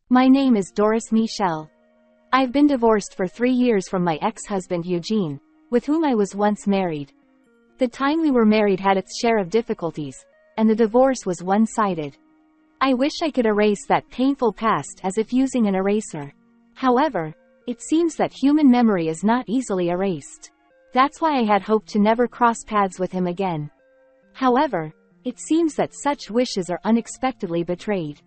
My name is Doris Michelle. I've been divorced for 3 years from my ex-husband Eugene, with whom I was once married. The time we were married had its share of difficulties, and the divorce was one-sided. I wish I could erase that painful past as if using an eraser. However, it seems that human memory is not easily erased. That's why I had hoped to never cross paths with him again. However, it seems that such wishes are unexpectedly betrayed.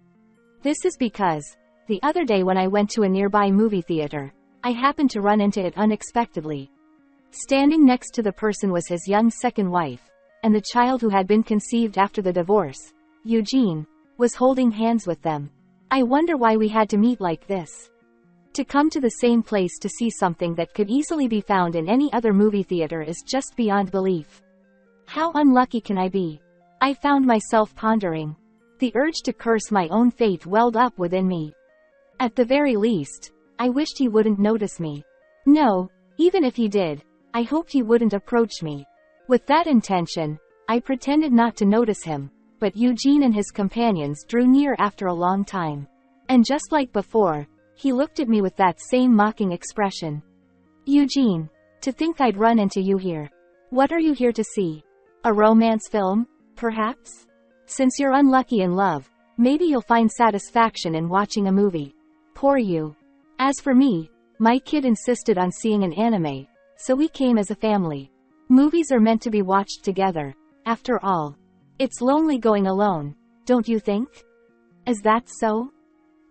This is because, the other day when I went to a nearby movie theater, I happened to run into it unexpectedly. Standing next to the person was his young second wife, and the child who had been conceived after the divorce, Eugene, was holding hands with them. I wonder why we had to meet like this. To come to the same place to see something that could easily be found in any other movie theater is just beyond belief. How unlucky can I be? I found myself pondering. The urge to curse my own fate welled up within me. At the very least, I wished he wouldn't notice me. No, even if he did, I hoped he wouldn't approach me. With that intention, I pretended not to notice him, but Eugene and his companions drew near after a long time. And just like before, he looked at me with that same mocking expression. Eugene, to think I'd run into you here. What are you here to see? A romance film, perhaps? Since you're unlucky in love, maybe you'll find satisfaction in watching a movie. Poor you. As for me, my kid insisted on seeing an anime, so we came as a family. Movies are meant to be watched together, after all. It's lonely going alone, don't you think? Is that so?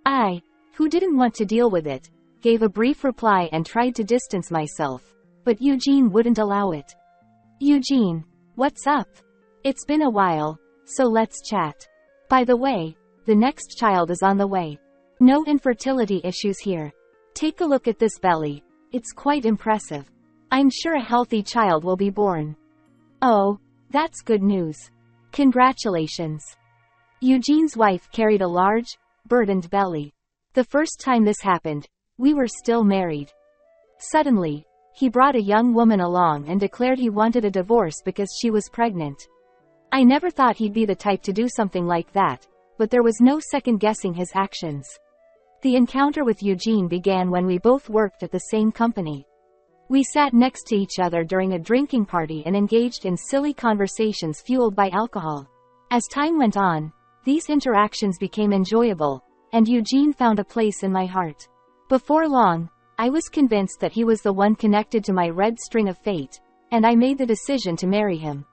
I, who didn't want to deal with it, gave a brief reply and tried to distance myself, but Eugene wouldn't allow it. Eugene, what's up? It's been a while, so let's chat. By the way, the next child is on the way. No infertility issues here. Take a look at this belly, it's quite impressive. I'm sure a healthy child will be born. Oh, that's good news. Congratulations. Eugene's wife carried a large, burdened belly. The first time this happened, we were still married. Suddenly, he brought a young woman along and declared he wanted a divorce because she was pregnant. I never thought he'd be the type to do something like that, but there was no second-guessing his actions. The encounter with Eugene began when we both worked at the same company. We sat next to each other during a drinking party and engaged in silly conversations fueled by alcohol. As time went on, these interactions became enjoyable, and Eugene found a place in my heart. Before long, I was convinced that he was the one connected to my red string of fate, and I made the decision to marry him.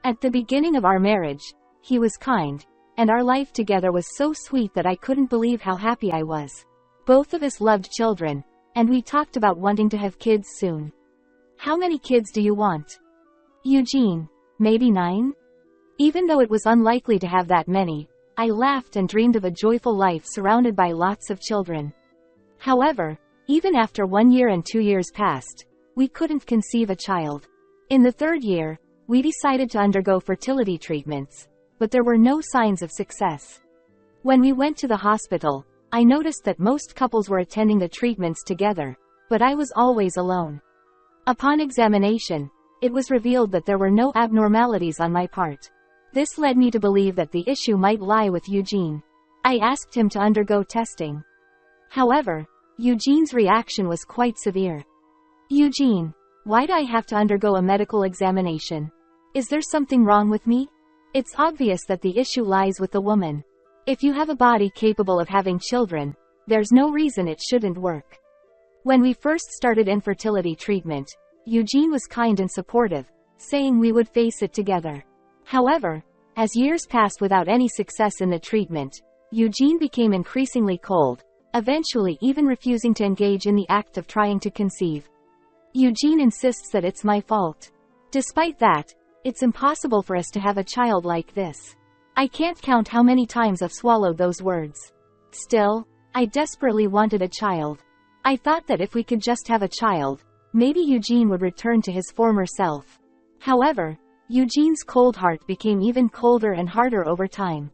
At the beginning of our marriage, he was kind, and our life together was so sweet that I couldn't believe how happy I was. Both of us loved children, and we talked about wanting to have kids soon. How many kids do you want? Eugene, maybe 9? Even though it was unlikely to have that many, I laughed and dreamed of a joyful life surrounded by lots of children. However, even after 1 year and 2 years passed, we couldn't conceive a child. In the 3rd year, we decided to undergo fertility treatments, but there were no signs of success. When we went to the hospital, I noticed that most couples were attending the treatments together, but I was always alone. Upon examination, it was revealed that there were no abnormalities on my part. This led me to believe that the issue might lie with Eugene. I asked him to undergo testing. However, Eugene's reaction was quite severe. Eugene, why do I have to undergo a medical examination? Is there something wrong with me? It's obvious that the issue lies with the woman. If you have a body capable of having children, there's no reason it shouldn't work. When we first started infertility treatment, Eugene was kind and supportive, saying we would face it together. However, as years passed without any success in the treatment, Eugene became increasingly cold, eventually even refusing to engage in the act of trying to conceive. Eugene insists that it's my fault. Despite that, it's impossible for us to have a child like this. I can't count how many times I've swallowed those words. Still, I desperately wanted a child. I thought that if we could just have a child, maybe Eugene would return to his former self. However, Eugene's cold heart became even colder and harder over time.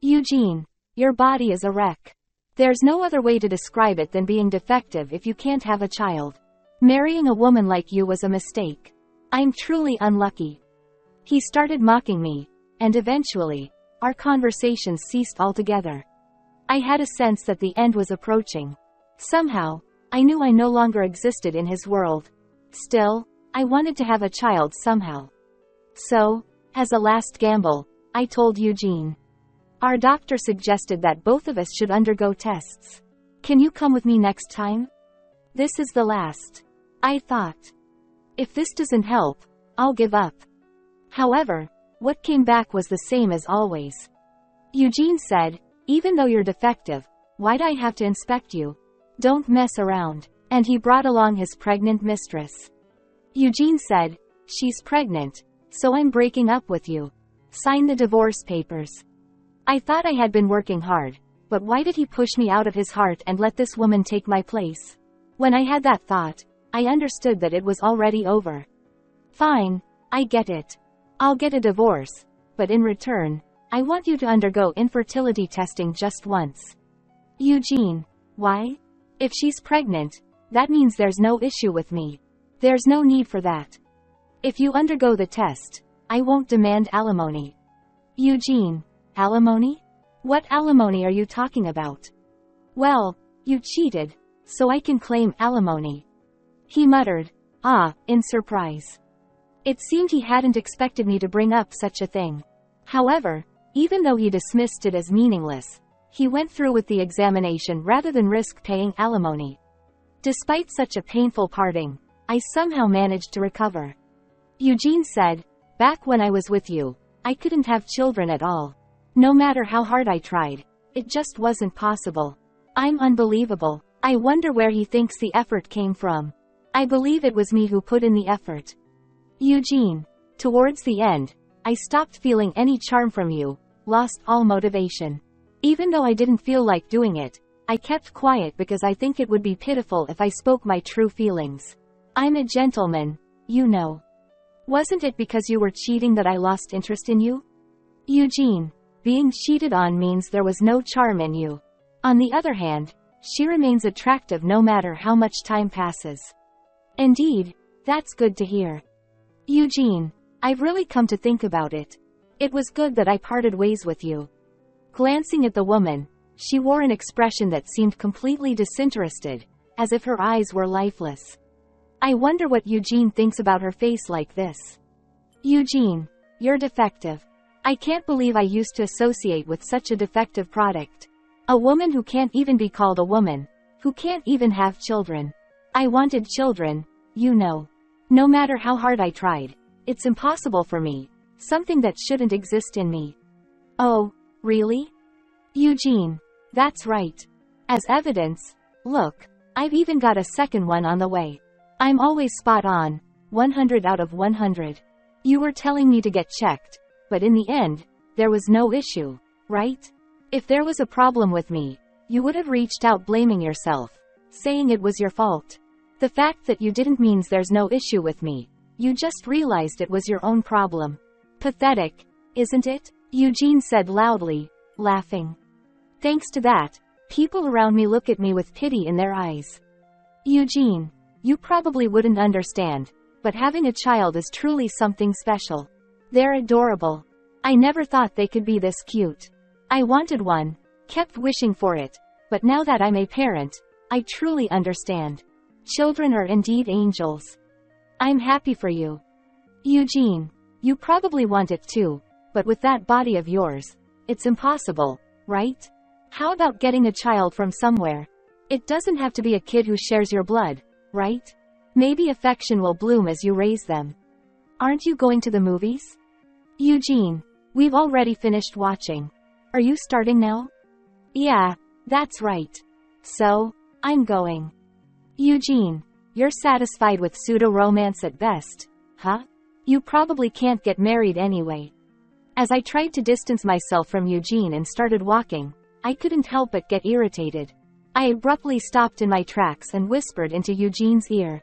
Eugene, your body is a wreck. There's no other way to describe it than being defective if you can't have a child. Marrying a woman like you was a mistake. I'm truly unlucky. He started mocking me, and eventually, our conversations ceased altogether. I had a sense that the end was approaching. Somehow, I knew I no longer existed in his world. Still, I wanted to have a child somehow. So, as a last gamble, I told Eugene. Our doctor suggested that both of us should undergo tests. Can you come with me next time? This is the last. I thought. If this doesn't help, I'll give up. However, what came back was the same as always. Eugene said, even though you're defective, why'd I have to inspect you? Don't mess around. And he brought along his pregnant mistress. Eugene said, she's pregnant, so I'm breaking up with you. Sign the divorce papers. I thought I had been working hard, but why did he push me out of his heart and let this woman take my place? When I had that thought, I understood that it was already over. Fine, I get it. I'll get a divorce, but in return, I want you to undergo infertility testing just once. Eugene, why? If she's pregnant, that means there's no issue with me. There's no need for that. If you undergo the test, I won't demand alimony. Eugene, alimony? What alimony are you talking about? Well, you cheated, so I can claim alimony. He muttered, in surprise. It seemed he hadn't expected me to bring up such a thing. However, even though he dismissed it as meaningless, he went through with the examination rather than risk paying alimony. Despite such a painful parting, I somehow managed to recover. Eugene said, back when I was with you, I couldn't have children at all. No matter how hard I tried, it just wasn't possible. I'm unbelievable. I wonder where he thinks the effort came from. I believe it was me who put in the effort. Eugene, towards the end, I stopped feeling any charm from you, lost all motivation. Even though I didn't feel like doing it, I kept quiet because I think it would be pitiful if I spoke my true feelings. I'm a gentleman, you know. Wasn't it because you were cheating that I lost interest in you? Eugene, being cheated on means there was no charm in you. On the other hand, she remains attractive no matter how much time passes. Indeed, that's good to hear. Eugene, I've really come to think about it. It was good that I parted ways with you. Glancing at the woman, she wore an expression that seemed completely disinterested, as if her eyes were lifeless. I wonder what Eugene thinks about her face like this. Eugene, you're defective. I can't believe I used to associate with such a defective product. A woman who can't even be called a woman, who can't even have children. I wanted children, you know. No matter how hard I tried, it's impossible for me, something that shouldn't exist in me. Oh, really? Eugene, that's right. As evidence, look, I've even got a second one on the way. I'm always spot on, 100 out of 100. You were telling me to get checked, but in the end, there was no issue, right? If there was a problem with me, you would have reached out blaming yourself, saying it was your fault. The fact that you didn't means there's no issue with me. You just realized it was your own problem. Pathetic, isn't it? Eugene said loudly, laughing. Thanks to that, people around me look at me with pity in their eyes. Eugene, you probably wouldn't understand, but having a child is truly something special. They're adorable. I never thought they could be this cute. I wanted one, kept wishing for it, but now that I'm a parent, I truly understand. Children are indeed angels. I'm happy for you. Eugene, you probably want it too, but with that body of yours, it's impossible, right? How about getting a child from somewhere? It doesn't have to be a kid who shares your blood, right? Maybe affection will bloom as you raise them. Aren't you going to the movies? Eugene, we've already finished watching. Are you starting now? Yeah, that's right. So, I'm going. Eugene, you're satisfied with pseudo-romance at best, huh? You probably can't get married anyway. As I tried to distance myself from Eugene and started walking, I couldn't help but get irritated. I abruptly stopped in my tracks and whispered into Eugene's ear.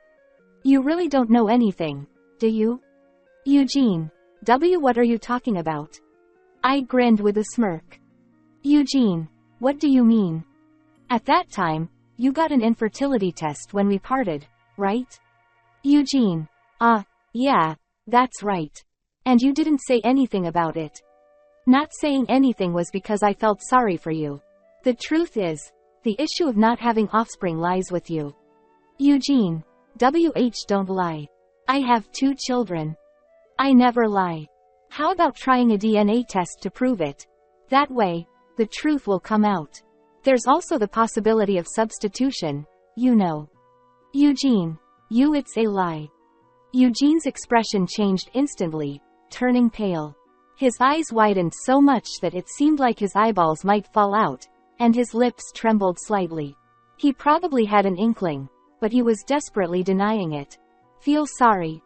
You really don't know anything, do you? Eugene, what are you talking about? I grinned with a smirk. Eugene, what do you mean? At that time, you got an infertility test when we parted, right? Eugene, yeah, that's right. And you didn't say anything about it. Not saying anything was because I felt sorry for you. The truth is, the issue of not having offspring lies with you. Eugene. Don't lie. I have 2 children. I never lie. How about trying a DNA test to prove it? That way, the truth will come out. There's also the possibility of substitution, you know. Eugene. It's a lie. Eugene's expression changed instantly, turning pale. His eyes widened so much that it seemed like his eyeballs might fall out, and his lips trembled slightly. He probably had an inkling, but he was desperately denying it. Feel sorry.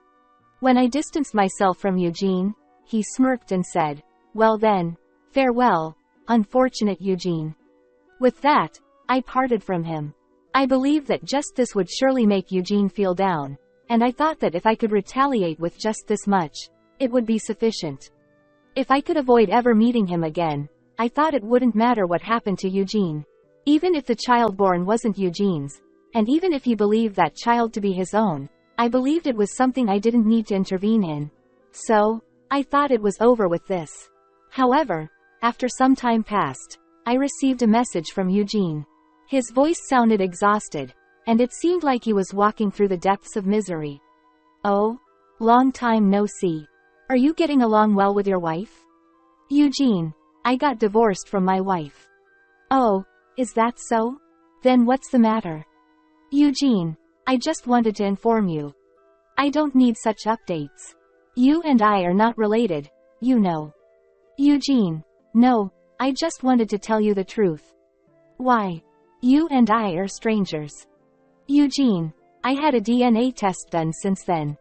When I distanced myself from Eugene, he smirked and said, well then, farewell, unfortunate Eugene. With that, I parted from him. I believed that just this would surely make Eugene feel down, and I thought that if I could retaliate with just this much, it would be sufficient. If I could avoid ever meeting him again, I thought it wouldn't matter what happened to Eugene. Even if the child born wasn't Eugene's, and even if he believed that child to be his own, I believed it was something I didn't need to intervene in. So, I thought it was over with this. However, after some time passed, I received a message from Eugene. His voice sounded exhausted, and it seemed like he was walking through the depths of misery. Oh, long time no see. Are you getting along well with your wife? Eugene. I got divorced from my wife. Oh, is that so? Then what's the matter? Eugene. I just wanted to inform you. I don't need such updates. You and I are not related, you know. Eugene. No, I just wanted to tell you the truth. Why? You and I are strangers. Eugene. I had a DNA test done since then.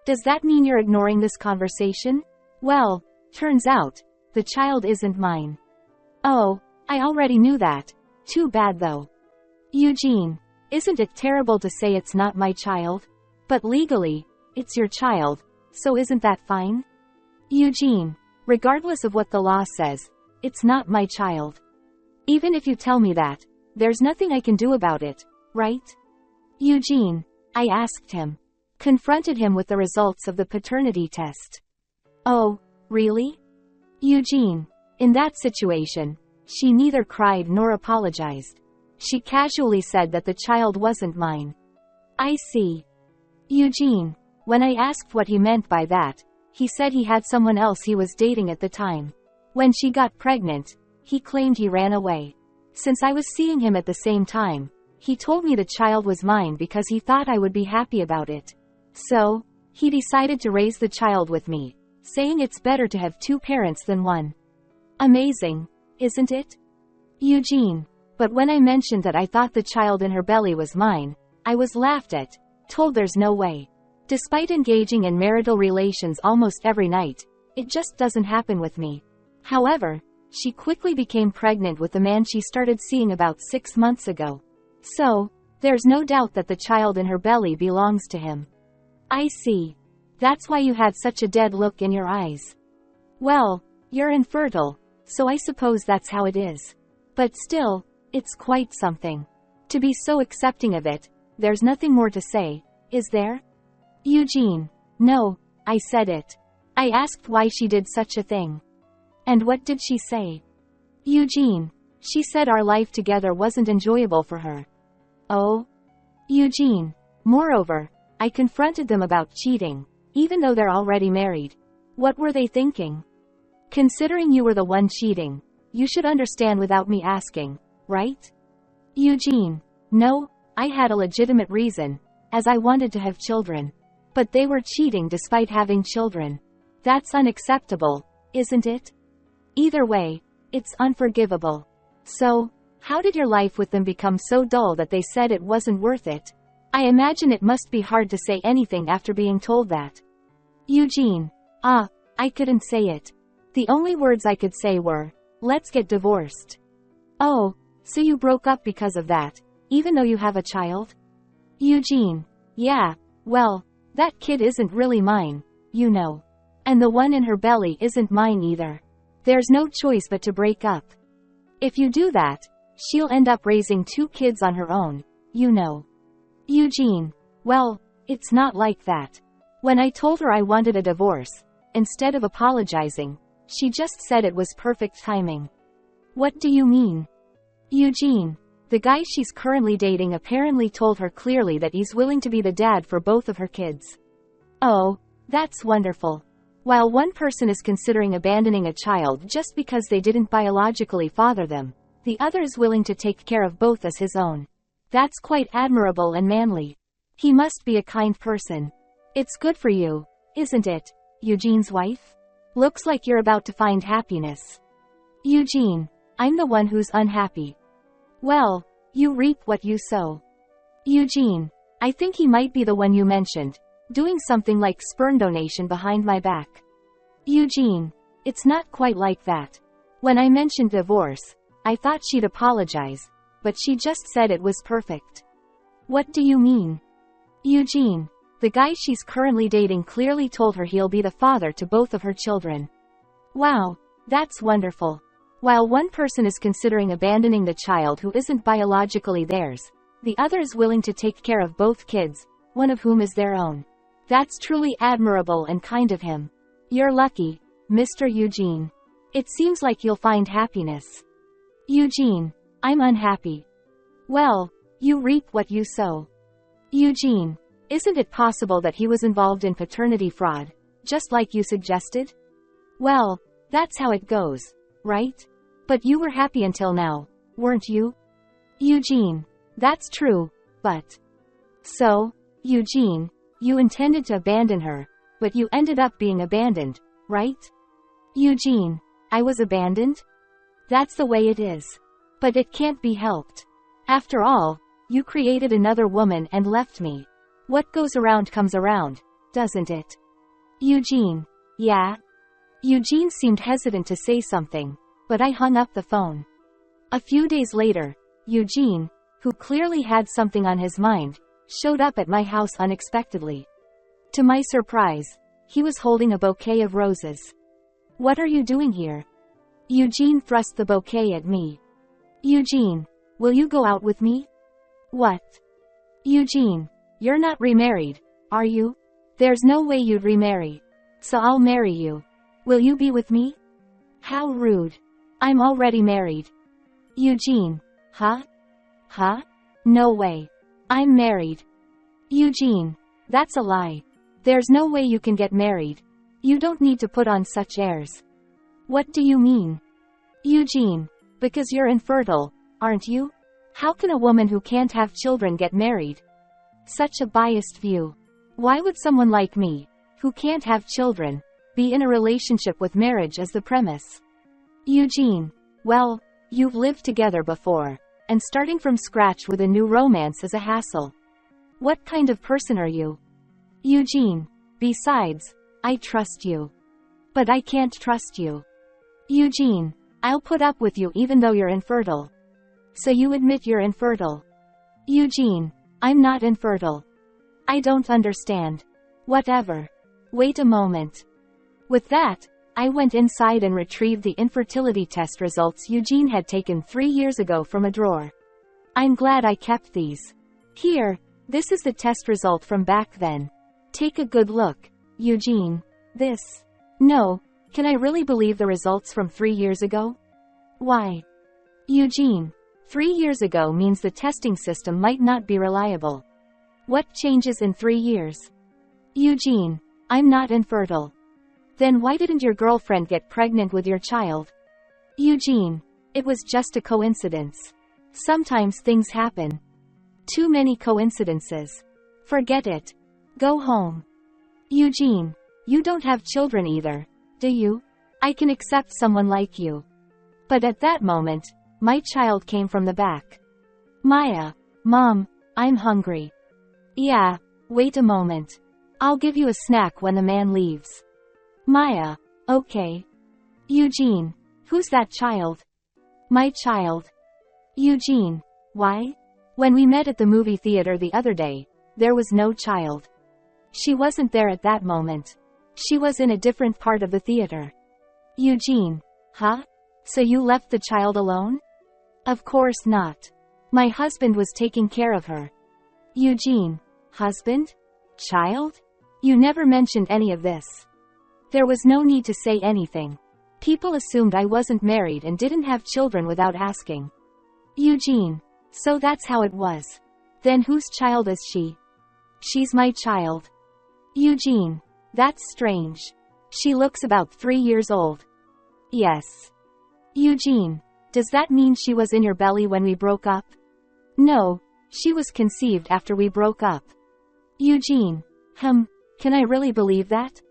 Does that mean you're ignoring this conversation? Well, turns out, the child isn't mine. Oh, I already knew that. Too bad though. Eugene. Isn't it terrible to say it's not my child? But legally, it's your child, so isn't that fine? Eugene. Regardless of what the law says, it's not my child. Even if you tell me that, there's nothing I can do about it, right? Eugene. I asked him. Confronted him with the results of the paternity test. Oh, really? Eugene. In that situation, she neither cried nor apologized. She casually said that the child wasn't mine. I see. Eugene. When I asked what he meant by that, he said he had someone else he was dating at the time. When she got pregnant, he claimed he ran away. Since I was seeing him at the same time, he told me the child was mine because he thought I would be happy about it. So, he decided to raise the child with me, saying it's better to have 2 parents than one. Amazing, isn't it? Eugene. But when I mentioned that I thought the child in her belly was mine, I was laughed at, told there's no way. Despite engaging in marital relations almost every night, it just doesn't happen with me. However, she quickly became pregnant with the man she started seeing about 6 months ago. So, there's no doubt that the child in her belly belongs to him. I see. That's why you had such a dead look in your eyes. Well, you're infertile, so I suppose that's how it is. But still, it's quite something. To be so accepting of it, there's nothing more to say, is there? Eugene. No, I said it. I asked why she did such a thing. And what did she say? Eugene. She said our life together wasn't enjoyable for her. Oh? Eugene. Moreover, I confronted them about cheating, even though they're already married. What were they thinking? Considering you were the one cheating, you should understand without me asking, right? Eugene. No, I had a legitimate reason, as I wanted to have children. But they were cheating despite having children. That's unacceptable, isn't it? Either way, it's unforgivable. So, how did your life with them become so dull that they said it wasn't worth it? I imagine it must be hard to say anything after being told that. Eugene. I couldn't say it. The only words I could say were, let's get divorced. Oh, so you broke up because of that, even though you have a child? Eugene. Yeah, well, that kid isn't really mine, you know. And the one in her belly isn't mine either. There's no choice but to break up. If you do that, she'll end up raising 2 kids on her own, you know. Eugene. Well, it's not like that. When I told her I wanted a divorce, instead of apologizing, she just said it was perfect timing. What do you mean? Eugene. The guy she's currently dating apparently told her clearly that he's willing to be the dad for both of her kids. Oh, that's wonderful. While one person is considering abandoning a child just because they didn't biologically father them, the other is willing to take care of both as his own. That's quite admirable and manly. He must be a kind person. It's good for you, isn't it, Eugene's wife? Looks like you're about to find happiness. Eugene. I'm the one who's unhappy. Well, you reap what you sow. Eugene. I think he might be the one you mentioned, doing something like sperm donation behind my back. Eugene. It's not quite like that. When I mentioned divorce, I thought she'd apologize, but she just said it was perfect. What do you mean? Eugene. The guy she's currently dating clearly told her he'll be the father to both of her children. Wow, that's wonderful. While one person is considering abandoning the child who isn't biologically theirs, the other is willing to take care of both kids, one of whom is their own. That's truly admirable and kind of him. You're lucky, Mr. Eugene. It seems like you'll find happiness. Eugene. I'm unhappy. Well, you reap what you sow. Eugene. Isn't it possible that he was involved in paternity fraud, just like you suggested? Well, that's how it goes, right? But you were happy until now, weren't you? Eugene. That's true, but... So, Eugene, you intended to abandon her, but you ended up being abandoned, right? Eugene. I was abandoned? That's the way it is. But it can't be helped. After all, you created another woman and left me. What goes around comes around, doesn't it? Eugene. Yeah? Eugene seemed hesitant to say something, but I hung up the phone. A few days later, Eugene, who clearly had something on his mind, showed up at my house unexpectedly. To my surprise, he was holding a bouquet of roses. What are you doing here? Eugene thrust the bouquet at me. Eugene, will you go out with me? What? Eugene, you're not remarried, are you? There's no way you'd remarry. So I'll marry you. Will you be with me? How rude. I'm already married. Eugene. Huh? Huh? No way. I'm married. Eugene. That's a lie. There's no way you can get married. You don't need to put on such airs. What do you mean? Eugene. Because you're infertile, aren't you? How can a woman who can't have children get married? Such a biased view. Why would someone like me, who can't have children, be in a relationship with marriage as the premise? Eugene. Well, you've lived together before, and starting from scratch with a new romance is a hassle. What kind of person are you? Eugene. Besides, I trust you. But I can't trust you. Eugene. I'll put up with you even though you're infertile. So you admit you're infertile? Eugene. I'm not infertile. I don't understand. Whatever. Wait a moment. With that, I went inside and retrieved the infertility test results Eugene had taken 3 years ago from a drawer. I'm glad I kept these. Here, this is the test result from back then. Take a good look, Eugene. This. No, can I really believe the results from 3 years ago? Why? Eugene. 3 years ago means the testing system might not be reliable. What changes in 3 years? Eugene. I'm not infertile. Then why didn't your girlfriend get pregnant with your child? Eugene. It was just a coincidence. Sometimes things happen. Too many coincidences. Forget it. Go home. Eugene. You don't have children either, do you? I can accept someone like you. But at that moment, my child came from the back. Maya. Mom, I'm hungry. Yeah, wait a moment. I'll give you a snack when the man leaves. Maya. Okay. Eugene. Who's that child? My child. Eugene. Why? When we met at the movie theater the other day, there was no child. She wasn't there at that moment. She was in a different part of the theater. Eugene. Huh? So you left the child alone? Of course not. My husband was taking care of her. Eugene. Husband? Child? You never mentioned any of this. There was no need to say anything. People assumed I wasn't married and didn't have children without asking. Eugene. So that's how it was. Then whose child is she? She's my child. Eugene. That's strange. She looks about 3 years old. Yes. Eugene. Does that mean she was in your belly when we broke up? No, she was conceived after we broke up. Eugene. Can I really believe that?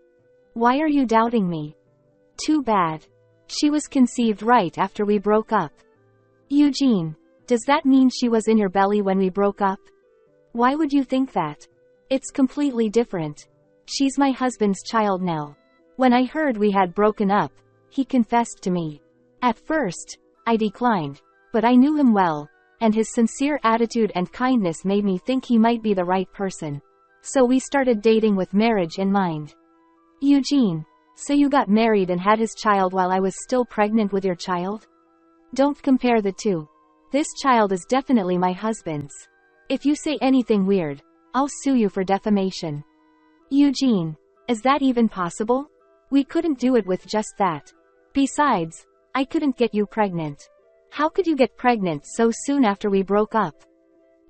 Why are you doubting me? Too bad. She was conceived right after we broke up. Eugene. Does that mean she was in your belly when we broke up? Why would you think that? It's completely different. She's my husband's child now. When I heard we had broken up, he confessed to me. At first, I declined, but I knew him well, and his sincere attitude and kindness made me think he might be the right person. So we started dating with marriage in mind. Eugene. So you got married and had his child while I was still pregnant with your child? Don't compare the two. This child is definitely my husband's. If you say anything weird, I'll sue you for defamation. Eugene. Is that even possible? We couldn't do it with just that. Besides, I couldn't get you pregnant. How could you get pregnant so soon after we broke up?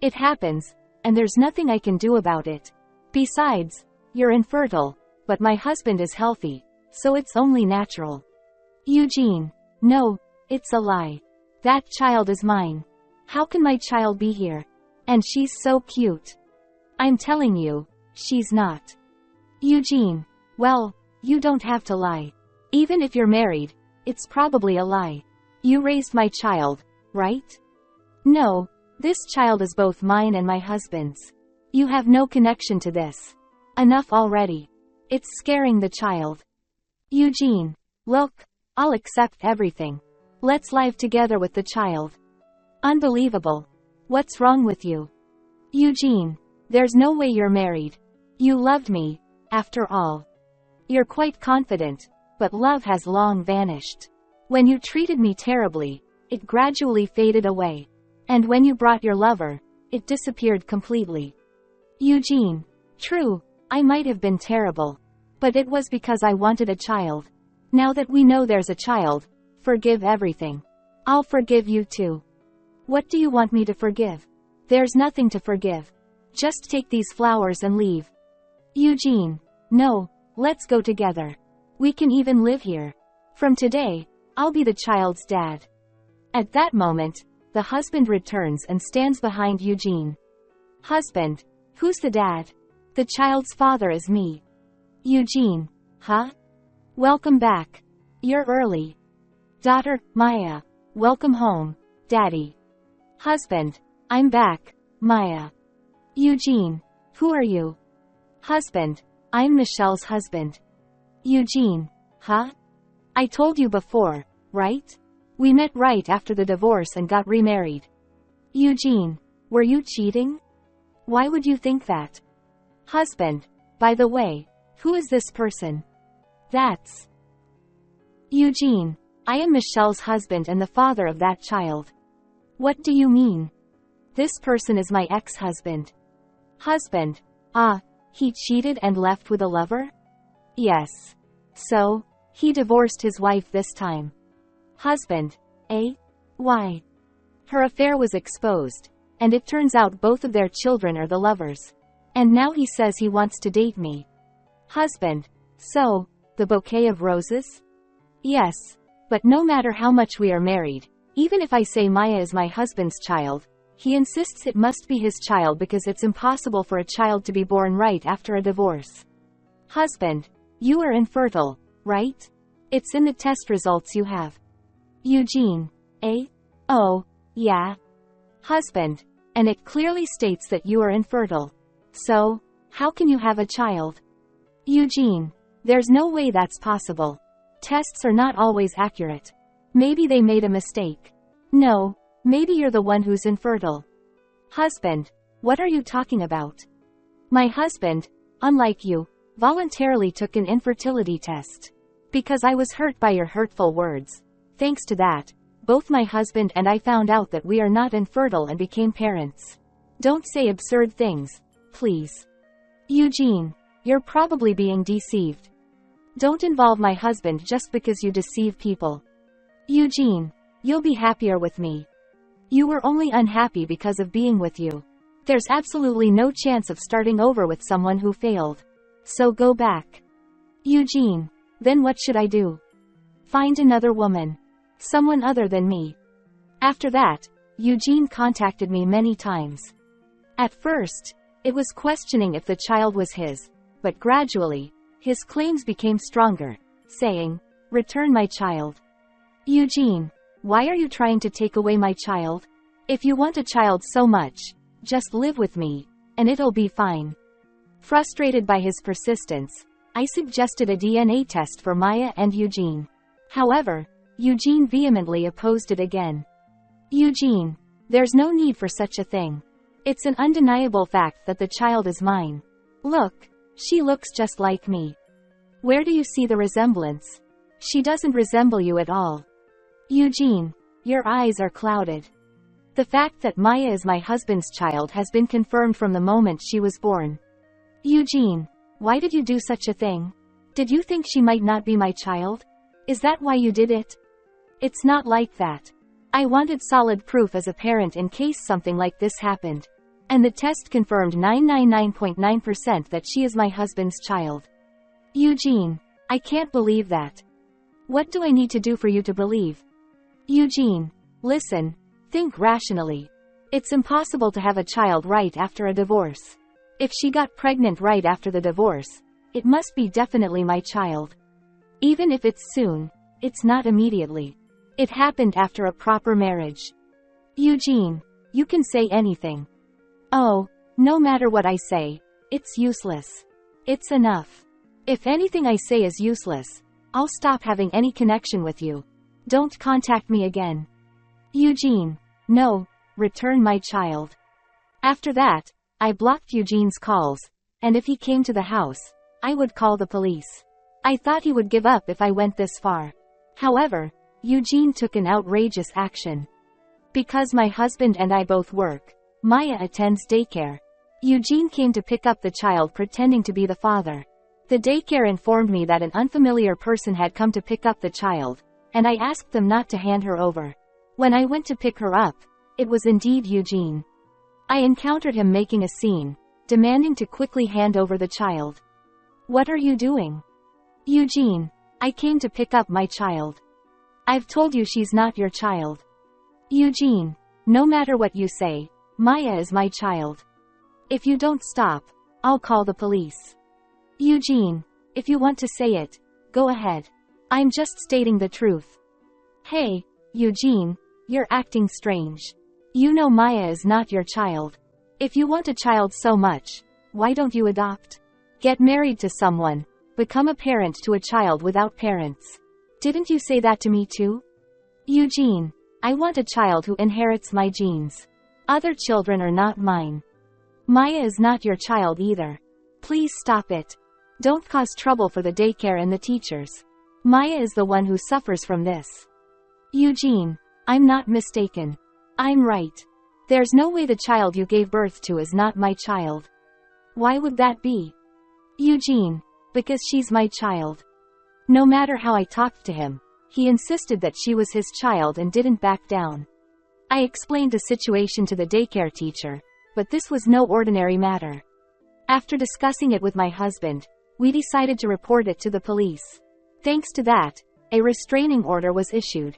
It happens, and there's nothing I can do about it. Besides, you're infertile, but my husband is healthy, so it's only natural. Eugene. No, it's a lie. That child is mine. How can my child be here? And she's so cute. I'm telling you, she's not. Eugene. Well, you don't have to lie. Even if you're married, it's probably a lie. You raised my child, right? No, this child is both mine and my husband's. You have no connection to this. Enough already. It's scaring the child. Eugene. Look, I'll accept everything. Let's live together with the child. Unbelievable. What's wrong with you? Eugene. There's no way you're married. You loved me, after all. You're quite confident, but love has long vanished. When you treated me terribly, it gradually faded away. And when you brought your lover, it disappeared completely. Eugene. True, I might have been terrible. But it was because I wanted a child. Now that we know there's a child, forgive everything. I'll forgive you too. What do you want me to forgive? There's nothing to forgive. Just take these flowers and leave. Eugene. No, let's go together. We can even live here. From today, I'll be the child's dad. At that moment, the husband returns and stands behind Eugene. Husband. Who's the dad? The child's father is me. Eugene. Huh? Welcome back. You're early. Daughter, Maya. Welcome home, Daddy. Husband. I'm back, Maya. Eugene. Who are you? Husband. I'm Michelle's husband. Eugene. Huh? I told you before, right? We met right after the divorce and got remarried. Eugene. Were you cheating? Why would you think that? Husband. By the way, who is this person? That's Eugene. I am Michelle's husband and the father of that child. What do you mean? This person is my ex-husband. Husband. Ah, he cheated and left with a lover? Yes. So, he divorced his wife this time. Husband. Eh? Why? Her affair was exposed, and it turns out both of their children are the lovers. And now he says he wants to date me. Husband. So, the bouquet of roses? Yes. But no matter how much we are married, even if I say Maya is my husband's child, he insists it must be his child because it's impossible for a child to be born right after a divorce. Husband. You are infertile, right? It's in the test results you have. Eugene. Eh? Oh, yeah. Husband. And it clearly states that you are infertile. So, how can you have a child? Eugene. There's no way that's possible. Tests are not always accurate. Maybe they made a mistake. No, maybe you're the one who's infertile. Husband. What are you talking about? My husband, unlike you, voluntarily took an infertility test. Because I was hurt by your hurtful words. Thanks to that, both my husband and I found out that we are not infertile and became parents. Don't say absurd things, please. Eugene. You're probably being deceived. Don't involve my husband just because you deceive people. Eugene. You'll be happier with me. You were only unhappy because of being with you. There's absolutely no chance of starting over with someone who failed. So go back. Eugene. Then what should I do? Find another woman. Someone other than me. After that, Eugene contacted me many times. At first, it was questioning if the child was his, but gradually, his claims became stronger, saying, "Return my child." Eugene, why are you trying to take away my child? If you want a child so much, just live with me, and it'll be fine. Frustrated by his persistence, I suggested a DNA test for Maya and Eugene. However, Eugene vehemently opposed it again. Eugene, there's no need for such a thing. It's an undeniable fact that the child is mine. Look, she looks just like me. Where do you see the resemblance? She doesn't resemble you at all. Eugene, your eyes are clouded. The fact that Maya is my husband's child has been confirmed from the moment she was born. Eugene, why did you do such a thing? Did you think she might not be my child? Is that why you did it? It's not like that. I wanted solid proof as a parent in case something like this happened. And the test confirmed 999.9% that she is my husband's child. Eugene, I can't believe that. What do I need to do for you to believe? Eugene, listen, think rationally. It's impossible to have a child right after a divorce. If she got pregnant right after the divorce, it must be definitely my child. Even if it's soon, it's not immediately. It happened after a proper marriage. Eugene, you can say anything. Oh, no matter what I say, it's useless. It's enough. If anything I say is useless, I'll stop having any connection with you. Don't contact me again. Eugene, no, return my child. After that, I blocked Eugene's calls, and if he came to the house, I would call the police. I thought he would give up if I went this far. However, Eugene took an outrageous action. Because my husband and I both work, Maya attends daycare. Eugene came to pick up the child pretending to be the father. The daycare informed me that an unfamiliar person had come to pick up the child, and I asked them not to hand her over. When I went to pick her up, it was indeed Eugene. I encountered him making a scene, demanding to quickly hand over the child. What are you doing? Eugene, I came to pick up my child. I've told you she's not your child. Eugene, no matter what you say, Maya is my child. If you don't stop, I'll call the police. Eugene, if you want to say it, go ahead. I'm just stating the truth. Hey, Eugene, you're acting strange. You know Maya is not your child. If you want a child so much, why don't you adopt? Get married to someone. Become a parent to a child without parents. Didn't you say that to me too? Eugene, I want a child who inherits my genes. Other children are not mine. Maya is not your child either. Please stop it. Don't cause trouble for the daycare and the teachers. Maya is the one who suffers from this. Eugene, I'm not mistaken. I'm right. There's no way the child you gave birth to is not my child. Why would that be? Eugene, because she's my child. No matter how I talked to him, he insisted that she was his child and didn't back down. I explained the situation to the daycare teacher, but this was no ordinary matter. After discussing it with my husband, we decided to report it to the police. Thanks to that, a restraining order was issued.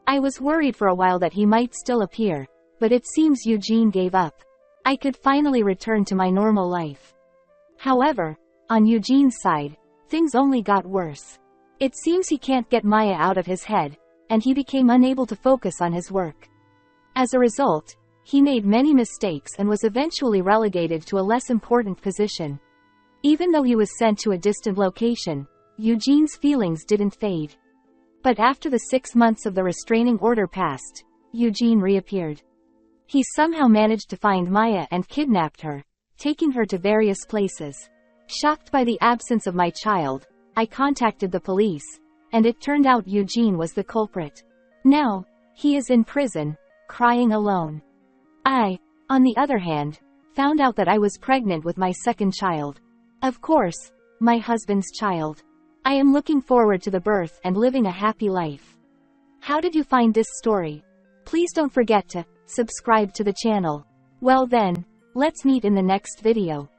I was worried for a while that he might still appear, but it seems Eugene gave up. I could finally return to my normal life. However, on Eugene's side, things only got worse. It seems he can't get Maya out of his head, and he became unable to focus on his work. As a result, he made many mistakes and was eventually relegated to a less important position. Even though he was sent to a distant location, Eugene's feelings didn't fade. But after the 6 months of the restraining order passed, Eugene reappeared. He somehow managed to find Maya and kidnapped her, taking her to various places. Shocked by the absence of my child, I contacted the police, and it turned out Eugene was the culprit. Now, he is in prison, crying alone. I, on the other hand, found out that I was pregnant with my second child. Of course, my husband's child. I am looking forward to the birth and living a happy life. How did you find this story? Please don't forget to subscribe to the channel. Well then, let's meet in the next video.